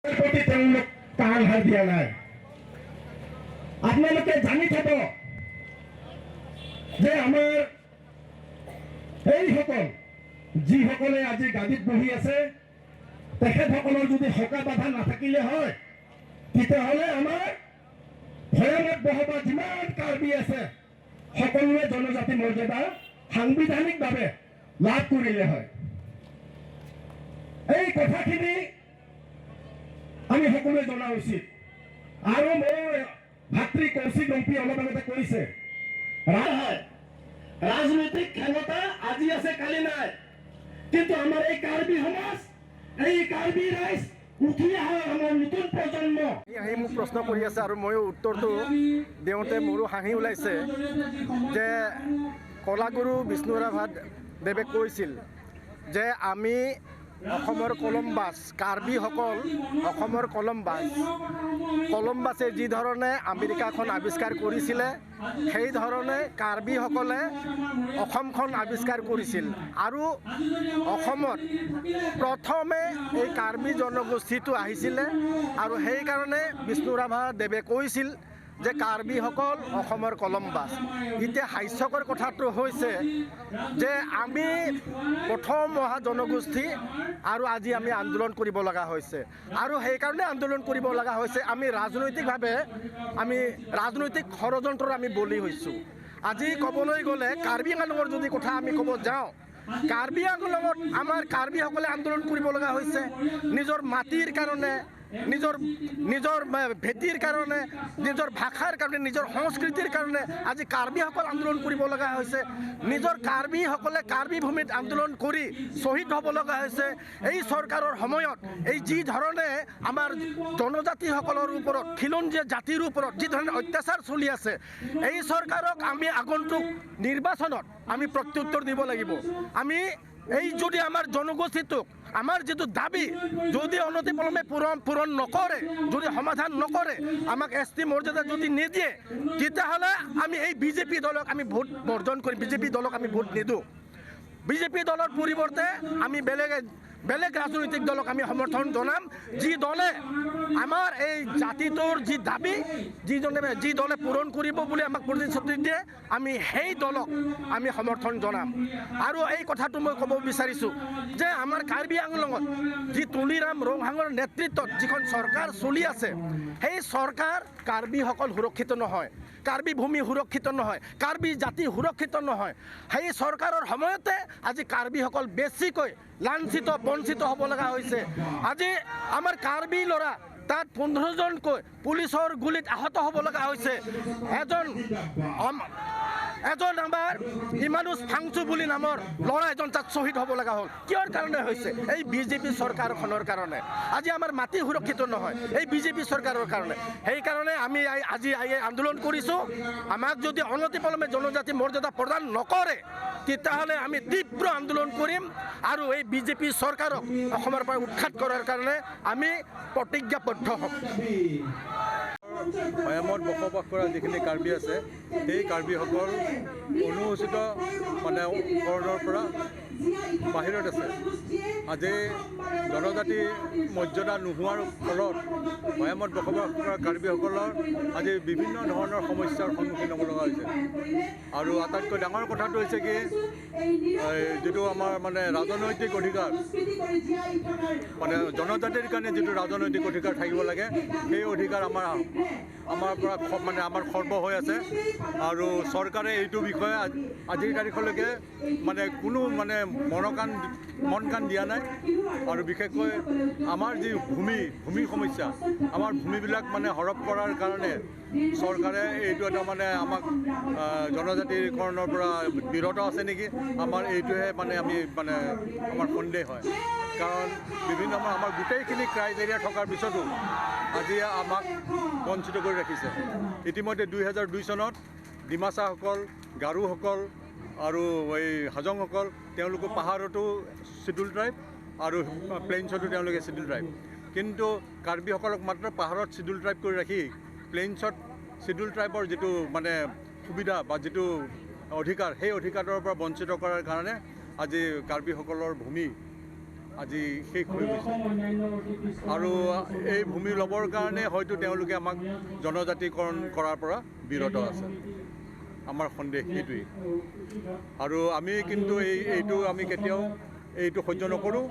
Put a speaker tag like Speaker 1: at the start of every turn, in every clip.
Speaker 1: প্ৰতি তেওঁলোক কাণ হাৰ দিয়া নাই। আপোনালোকে জানি থব যে আমাৰ এইসকল যিসকলে আজি গাদীত বহি আছে তেখেতসকলৰ যদি হকা বাধা নাথাকিলে হয় তেতিয়াহ'লে আমাৰ ভৈয়ামত বহবা যিমান কাৰ্বি আছে সকলোৱে জনজাতি মৰ্যাদা সাংবিধানিকভাৱে লাভ কৰিলে হয়। এই কথাখিনি আমি সকলোৱে জনা উচিত। আৰু মোৰ ভাতৃ কৌশিক এমপি অলপ আগতে কৈছে ৰাজনৈতিক ক্ষমতা আজি আছে কালি নাই, কিন্তু আমাৰ এই কাৰ্বি সমাজ এই কাৰ্বি ৰাইজ উঠি অহা আমাৰ নতুন প্ৰজন্ম
Speaker 2: আহি মোক প্ৰশ্ন কৰি আছে আৰু ময়ো উত্তৰটো দিওঁতে মোৰো হাঁহি ওলাইছে যে কলাগুৰু বিষ্ণুৰাভাদেৱে কৈছিল যে আমি অসমৰ কলম্বাছ, কাৰ্বিসকল অসমৰ কলম্বাছে যি ধৰণে আমেৰিকাখন আৱিষ্কাৰ কৰিছিলে সেই ধৰণে কাৰ্বিসকলে অসমখন আৱিষ্কাৰ কৰিছিল। আৰু অসমত প্ৰথমে এই কাৰ্বি জনগোষ্ঠীটো আহিছিলে আৰু সেইকাৰণে বিষ্ণুৰাভাদেৱে কৈছিল যে কাৰ্বিসকল অসমৰ কলম্বাছ। এতিয়া হাস্যকৰ কথাটো হৈছে যে আমি প্ৰথম অহা জনগোষ্ঠী আৰু আজি আমি আন্দোলন কৰিব লগা হৈছে। আৰু সেইকাৰণে আন্দোলন কৰিব লগা হৈছে আমি ৰাজনৈতিকভাৱে ৰাজনৈতিক ষড়যন্ত্ৰৰ আমি বলি হৈছোঁ। আজি ক'বলৈ গ'লে কাৰ্বি আংলঙৰ যদি কথা আমি ক'ব যাওঁ, কাৰ্বি আংলঙত আমাৰ কাৰ্বিসকলে আন্দোলন কৰিব লগা হৈছে নিজৰ মাটিৰ কাৰণে, নিজৰ ভেটিৰ কাৰণে, নিজৰ ভাষাৰ কাৰণে, নিজৰ সংস্কৃতিৰ কাৰণে আজি কাৰ্বিসকল আন্দোলন কৰিব লগা হৈছে। নিজৰ কাৰ্বিসকলে কাৰ্বি ভূমিত আন্দোলন কৰি শ্বহীদ হ'ব লগা হৈছে। এই চৰকাৰৰ সময়ত এই যি ধৰণে আমাৰ জনজাতিসকলৰ ওপৰত, খিলঞ্জীয়া জাতিৰ ওপৰত যি ধৰণে অত্যাচাৰ চলি আছে, এই চৰকাৰক আমি আগন্তুক নিৰ্বাচনত আমি প্ৰত্যুত্তৰ দিব লাগিব। আমি এই যদি আমাৰ জনগোষ্ঠীটোক আমাৰ যিটো দাবী যদি অনতিপলমে পূৰণ নকৰে, যদি সমাধান নকৰে, আমাক ST মৰ্যাদা যদি নিদিয়ে, তেতিয়াহ'লে আমি এই বিজেপি দলক আমি ভোট বৰ্জন কৰিম। বিজেপি দলক আমি ভোট নিদিওঁ। বিজেপি দলৰ পৰিৱৰ্তে আমি বেলেগ ৰাজনৈতিক দলক আমি সমৰ্থন জনাম, যি দলে আমাৰ এই জাতিটোৰ যি দাবী যি দলে পূৰণ কৰিব বুলি আমাক প্ৰতিশ্ৰুতি দিয়ে, আমি সেই দলক আমি সমৰ্থন জনাম। আৰু এই কথাটো মই ক'ব বিচাৰিছোঁ যে আমাৰ কাৰ্বি আংলঙত যি তুলিৰাম ৰংহাঙৰ নেতৃত্বত যিখন চৰকাৰ চলি আছে, সেই চৰকাৰ কাৰ্বিসকল সুৰক্ষিত নহয়, কাৰ্বি ভূমি সুৰক্ষিত নহয়, কাৰ্বি জাতি সুৰক্ষিত নহয়। সেই চৰকাৰৰ সময়তে আজি কাৰ্বিসকল বেছিকৈ লাঞ্ছিত বঞ্চিত হ'ব লগা হৈছে। আজি আমাৰ কাৰ্বি ল'ৰা তাত 15জনকৈ পুলিচৰ গুলীত আহত হ'ব লগা হৈছে। এজন আমাৰ ইমানুছ ফাংচু বুলি নামৰ ল'ৰা এজন তাত শ্বহীদ হ'ব লগা হ'ল। কিয়ৰ কাৰণে হৈছে? এই বিজেপি চৰকাৰখনৰ কাৰণে। আজি আমাৰ মাটি সুৰক্ষিত নহয় এই বিজেপি চৰকাৰৰ কাৰণে। সেইকাৰণে আমি আজি আন্দোলন কৰিছোঁ। আমাক যদি অনতিপলমে জনজাতি মৰ্যাদা প্ৰদান নকৰে, তেতিয়াহ'লে আমি তীব্ৰ আন্দোলন কৰিম আৰু এই বিজেপি চৰকাৰক অসমৰ পৰা উৎখাত কৰাৰ কাৰণে আমি প্ৰতিজ্ঞাবদ্ধ হ'ম।
Speaker 3: ভৈয়ামত বসবাস কৰা যিখিনি কাৰ্বি আছে, সেই কাৰ্বিসকল অনুসূচিত কৰণৰ পৰা বাহিৰত আছে। আজি জনজাতি মৰ্যাদা নোহোৱাৰ ফলত ভৈয়ামত বসবাস কৰা কাৰ্বিসকলৰ আজি বিভিন্ন ধৰণৰ সমস্যাৰ সন্মুখীন হ'ব লগা হৈছে। আৰু আটাইতকৈ ডাঙৰ কথাটো হৈছে কি, যিটো আমাৰ ৰাজনৈতিক অধিকাৰ, জনজাতিৰ কাৰণে যিটো ৰাজনৈতিক অধিকাৰ থাকিব লাগে, সেই অধিকাৰ আমাৰ পৰা আমাৰ খৰ্ব হৈ আছে। আৰু চৰকাৰে এইটো বিষয়ে আজিৰ তাৰিখলৈকে কোনো মন কাণ দিয়া নাই। আৰু বিশেষকৈ আমাৰ যি ভূমিৰ সমস্যা, আমাৰ ভূমিবিলাক হৰপ কৰাৰ কাৰণে চৰকাৰে এইটো এটা আমাক জনজাতিকৰণৰ পৰা বিৰত আছে নেকি, আমাৰ এইটোহে আমাৰ সন্দেহ হয়। কাৰণ বিভিন্ন আমাৰ গোটেইখিনি ক্ৰাইটেৰিয়া থকাৰ পিছতো আজি আমাক বঞ্চিত কৰি ৰাখিছে। ইতিমধ্যে 2002 চনত ডিমাছাসকল, গাৰোসকল আৰু এই হাজংসকল তেওঁলোকে পাহাৰতো চিডুল ট্ৰাইব আৰু প্লেইনছতো তেওঁলোকে চিডুল ট্ৰাইব। কিন্তু কাৰ্বিসকলক মাত্ৰ পাহাৰত চিডুল ট্ৰাইব কৰি ৰাখি প্লেইনছত চিডুল ট্ৰাইবৰ যিটো সুবিধা বা যিটো অধিকাৰ, সেই অধিকাৰৰ পৰা বঞ্চিত কৰাৰ কাৰণে আজি কাৰ্বিসকলৰ ভূমি আজি শেষ হৈ গৈছে আৰু এই ভূমি ল'বৰ কাৰণে হয়তো তেওঁলোকে আমাক জনজাতিকৰণ কৰাৰ পৰা বিৰত আছে। আমাৰ সন্দেহ সেইটোৱেই। আৰু আমি কিন্তু এইটো আমি কেতিয়াও এইটো সহ্য নকৰোঁ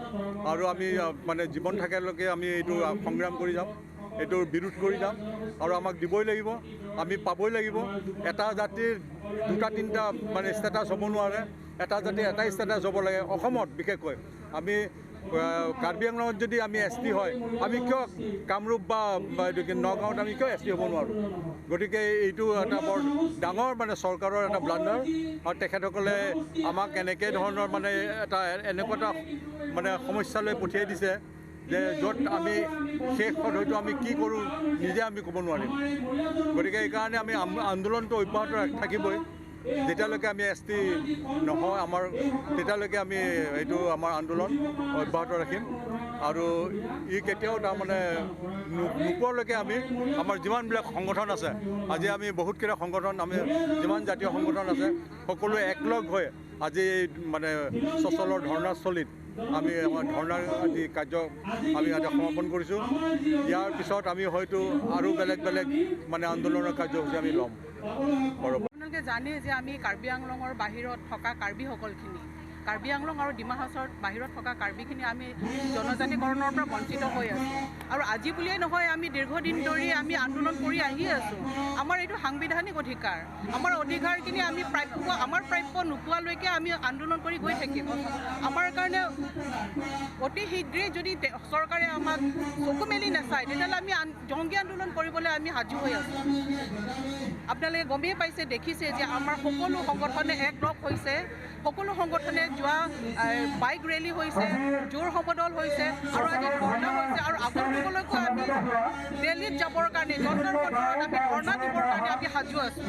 Speaker 3: আৰু আমি মানে জীৱন থাকালৈকে আমি এইটো সংগ্ৰাম কৰি যাম, এইটোৰ বিৰোধ কৰি যাম আৰু আমাক দিবই লাগিব, আমি পাবই লাগিব। এটা জাতিৰ দুটা তিনিটা মানে ষ্টেটাছ হ'ব নোৱাৰে, এটা জাতিৰ এটাই ষ্টেটাছ হ'ব লাগে। অসমত বিশেষকৈ আমি কাৰ্বি আংলঙত যদি আমি ST হয়, আমি কিয় কামৰূপ বা নগাঁৱত আমি কিয় ST হ'ব নোৱাৰোঁ? গতিকে এইটো এটা বৰ ডাঙৰ মানে চৰকাৰৰ এটা ব্লাণ্ডাৰ আৰু তেখেতসকলে আমাক এনেকৈ ধৰণৰ মানে এনেকুৱা এটা মানে সমস্যালৈ পঠিয়াই দিছে যে য'ত আমি শেষত হয়তো আমি কি কৰোঁ নিজে আমি ক'ব নোৱাৰিম। গতিকে এইকাৰণে আমি আন্দোলনটো অব্যাহত থাকিবই। যেতিয়ালৈকে আমি ST নহয় আমাৰ, তেতিয়ালৈকে আমি এইটো আমাৰ আন্দোলন অব্যাহত ৰাখিম আৰু ই কেতিয়াও তাৰমানে নোপোৱালৈকে আমি আমাৰ যিমানবিলাক সংগঠন আছে, আজি আমি বহুতকেইটা সংগঠন, আমি যিমান জাতীয় সংগঠন আছে সকলোৱে একলগ হৈ আজি মানে চচলৰ ধৰ্ণাস্থলীত আমি আমাৰ ধৰ্ণাৰ আজি কাৰ্য আমি আজি সমাপন কৰিছোঁ। ইয়াৰ পিছত আমি হয়তো আৰু বেলেগ বেলেগ মানে আন্দোলনৰ কাৰ্যসূচী আমি ল'ম।
Speaker 4: আপোনালোকে জানে যে আমি কাৰ্বি আংলঙৰ বাহিৰত থকা কাৰ্বিসকলখিনি, কাৰ্বি আংলং আৰু ডিমা হাছাওৰ বাহিৰত থকা কাৰ্বিখিনি আমি জনজাতিকৰণৰ পৰা বঞ্চিত হৈ আছোঁ আৰু আজি বুলিয়েই নহয়, আমি দীৰ্ঘদিন ধৰি আমি আন্দোলন কৰি আহি আছোঁ। আমাৰ এইটো সাংবিধানিক অধিকাৰ, আমাৰ অধিকাৰখিনি আমি আমাৰ প্ৰাপ্য নোপোৱালৈকে আমি আন্দোলন কৰি গৈ থাকিম। আমাৰ কাৰণে অতি শীঘ্ৰেই যদি চৰকাৰে আমাক চকু মেলি নাচায়, তেতিয়াহ'লে আমি জংগী আন্দোলন কৰিবলৈ আমি সাজু হৈ আছোঁ। আপোনালোকে গমেই পাইছে, দেখিছে যে আমাৰ সকলো সংগঠনে একলগ হৈছে, সকলো সংগঠনে যোৱা বাইক ৰেলী হৈছে, জোৰ সমদল হৈছে আৰু আজি ধৰ্ণা হৈছে আৰু আগন্তুকলৈকো আমি দিল্লীত যাবৰ কাৰণে, যন্তৰ মন্তৰত আমি ধৰ্ণা দিবৰ কাৰণে আমি সাজু আছোঁ।